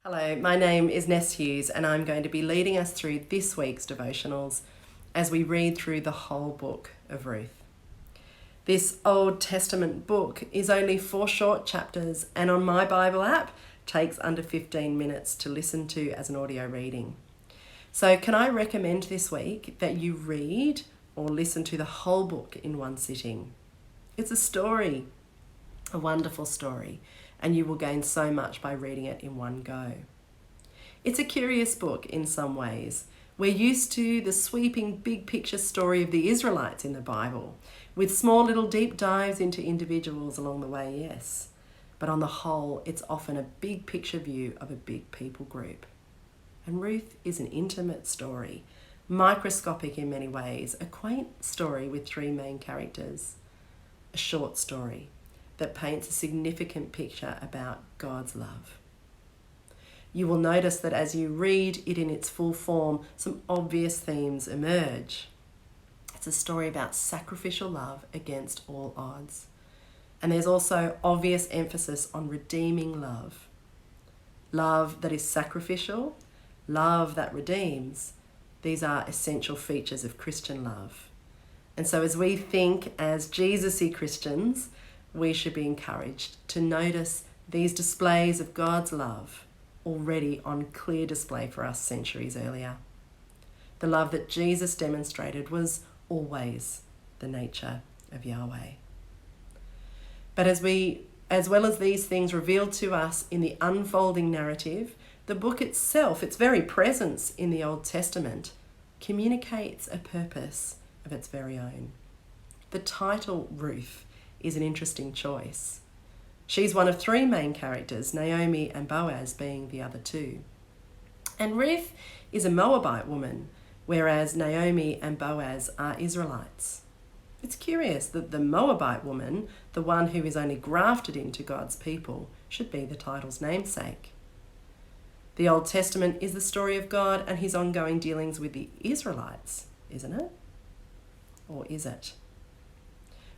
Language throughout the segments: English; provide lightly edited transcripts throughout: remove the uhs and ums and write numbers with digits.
Hello, my name is Ness Hughes and I'm going to be leading us through this week's devotionals as we read through the whole book of Ruth. This Old Testament book is only 4 short chapters and on my Bible app takes under 15 minutes to listen to as an audio reading. So can I recommend this week that you read or listen to the whole book in one sitting? It's a story, a wonderful story, and you will gain so much by reading it in one go. It's a curious book in some ways. We're used to the sweeping big picture story of the Israelites in the Bible, with small little deep dives into individuals along the way, yes. But on the whole, it's often a big picture view of a big people group. And Ruth is an intimate story, microscopic in many ways, a quaint story with 3 main characters, a short story that paints a significant picture about God's love. You will notice that as you read it in its full form, some obvious themes emerge. It's a story about sacrificial love against all odds. And there's also obvious emphasis on redeeming love. Love that is sacrificial, love that redeems. These are essential features of Christian love. And so as we think as Jesus-y Christians, we should be encouraged to notice these displays of God's love already on clear display for us centuries earlier. The love that Jesus demonstrated was always the nature of Yahweh. But as well as these things revealed to us in the unfolding narrative, the book itself, its very presence in the Old Testament, communicates a purpose of its very own. The title Ruth is an interesting choice. She's one of 3 main characters, Naomi and Boaz being the other 2. And Ruth is a Moabite woman, whereas Naomi and Boaz are Israelites. It's curious that the Moabite woman, the one who is only grafted into God's people, should be the title's namesake. The Old Testament is the story of God and his ongoing dealings with the Israelites, isn't it? Or is it?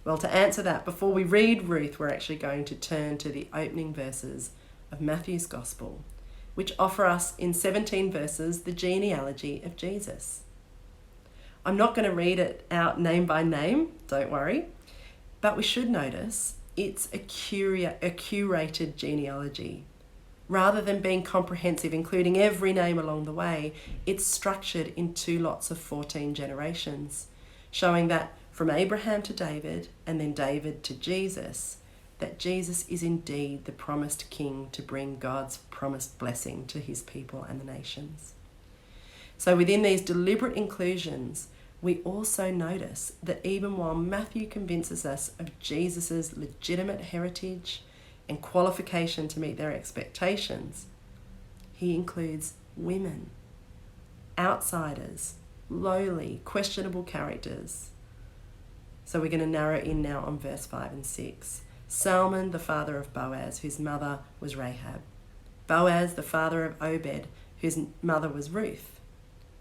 Well, to answer that, before we read Ruth, we're actually going to turn to the opening verses of Matthew's Gospel, which offer us in 17 verses the genealogy of Jesus. I'm not going to read it out name by name, don't worry, but we should notice it's a curated genealogy. Rather than being comprehensive, including every name along the way, it's structured in 2 lots of 14 generations, showing that from Abraham to David, and then David to Jesus, that Jesus is indeed the promised king to bring God's promised blessing to his people and the nations. So within these deliberate inclusions, we also notice that even while Matthew convinces us of Jesus' legitimate heritage and qualification to meet their expectations, he includes women, outsiders, lowly, questionable characters. So we're going to narrow in now on verse 5 and 6. Salmon, the father of Boaz, whose mother was Rahab. Boaz, the father of Obed, whose mother was Ruth.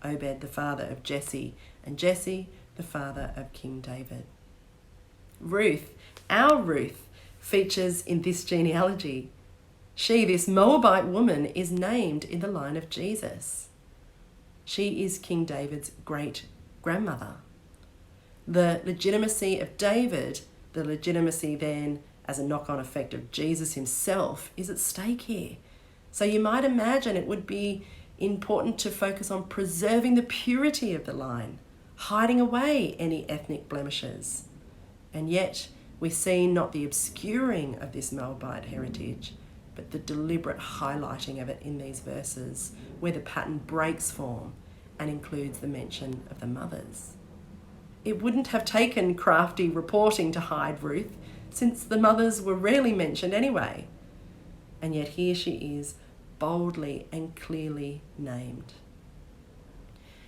Obed, the father of Jesse, and Jesse, the father of King David. Ruth, our Ruth, features in this genealogy. She, this Moabite woman, is named in the line of Jesus. She is King David's great-grandmother. The legitimacy of David, the legitimacy then as a knock-on effect of Jesus himself, is at stake here. So you might imagine it would be important to focus on preserving the purity of the line, hiding away any ethnic blemishes. And yet we see not the obscuring of this Moabite heritage, but the deliberate highlighting of it in these verses, where the pattern breaks form and includes the mention of the mothers. It wouldn't have taken crafty reporting to hide Ruth, since the mothers were rarely mentioned anyway. And yet here she is, boldly and clearly named.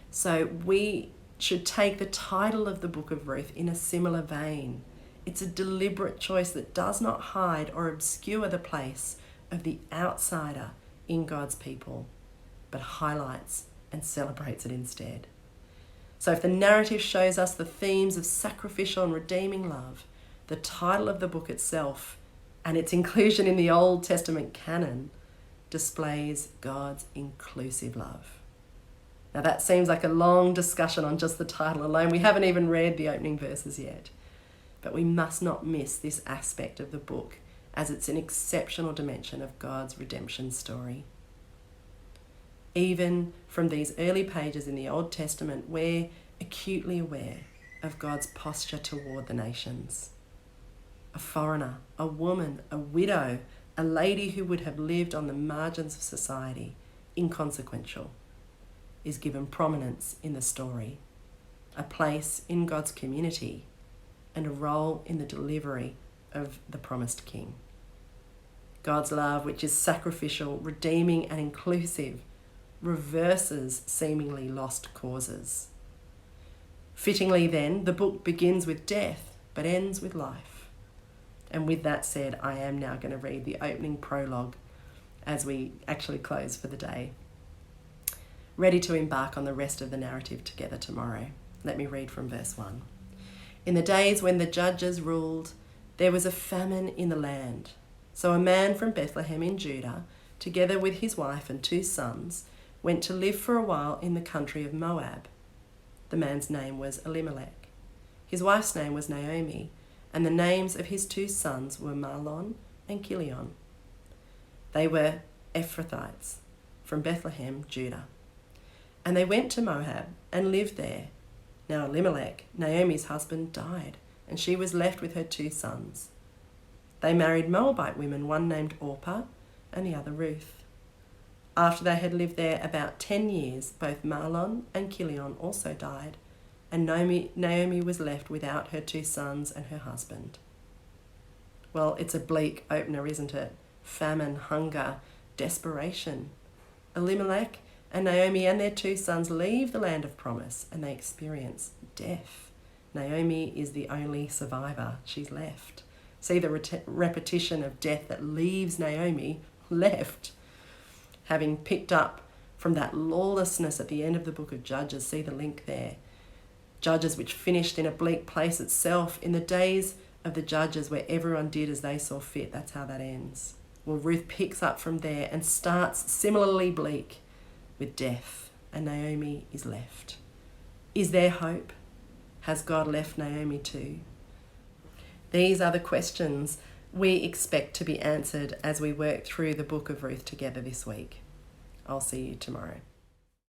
So we should take the title of the book of Ruth in a similar vein. It's a deliberate choice that does not hide or obscure the place of the outsider in God's people, but highlights and celebrates it instead. So if the narrative shows us the themes of sacrificial and redeeming love, the title of the book itself and its inclusion in the Old Testament canon displays God's inclusive love. Now that seems like a long discussion on just the title alone. We haven't even read the opening verses yet. But we must not miss this aspect of the book, as it's an exceptional dimension of God's redemption story. Even from these early pages in the Old Testament, we're acutely aware of God's posture toward the nations. A foreigner, a woman, a widow, a lady who would have lived on the margins of society, inconsequential, is given prominence in the story, a place in God's community, and a role in the delivery of the promised King. God's love, which is sacrificial, redeeming, and inclusive, reverses seemingly lost causes. Fittingly then, the book begins with death, but ends with life. And with that said, I am now going to read the opening prologue as we actually close for the day. Ready to embark on the rest of the narrative together tomorrow. Let me read from verse 1. In the days when the judges ruled, there was a famine in the land. So a man from Bethlehem in Judah, together with his wife and 2 sons, went to live for a while in the country of Moab. The man's name was Elimelech. His wife's name was Naomi, and the names of his 2 sons were Mahlon and Chilion. They were Ephrathites from Bethlehem, Judah. And they went to Moab and lived there. Now Elimelech, Naomi's husband, died, and she was left with her 2 sons. They married Moabite women, one named Orpah and the other Ruth. After they had lived there about 10 years, both Mahlon and Chilion also died, and Naomi was left without her 2 sons and her husband. Well, it's a bleak opener, isn't it? Famine, hunger, desperation. Elimelech and Naomi and their 2 sons leave the land of promise, and they experience death. Naomi is the only survivor. She's left. See the repetition of death that leaves Naomi left. Having picked up from that lawlessness at the end of the book of Judges, see the link there. Judges which finished in a bleak place itself, in the days of the judges where everyone did as they saw fit. That's how that ends. Well, Ruth picks up from there and starts similarly bleak with death, and Naomi is left. Is there hope? Has God left Naomi too? These are the questions we expect to be answered as we work through the book of Ruth together this week. I'll see you tomorrow.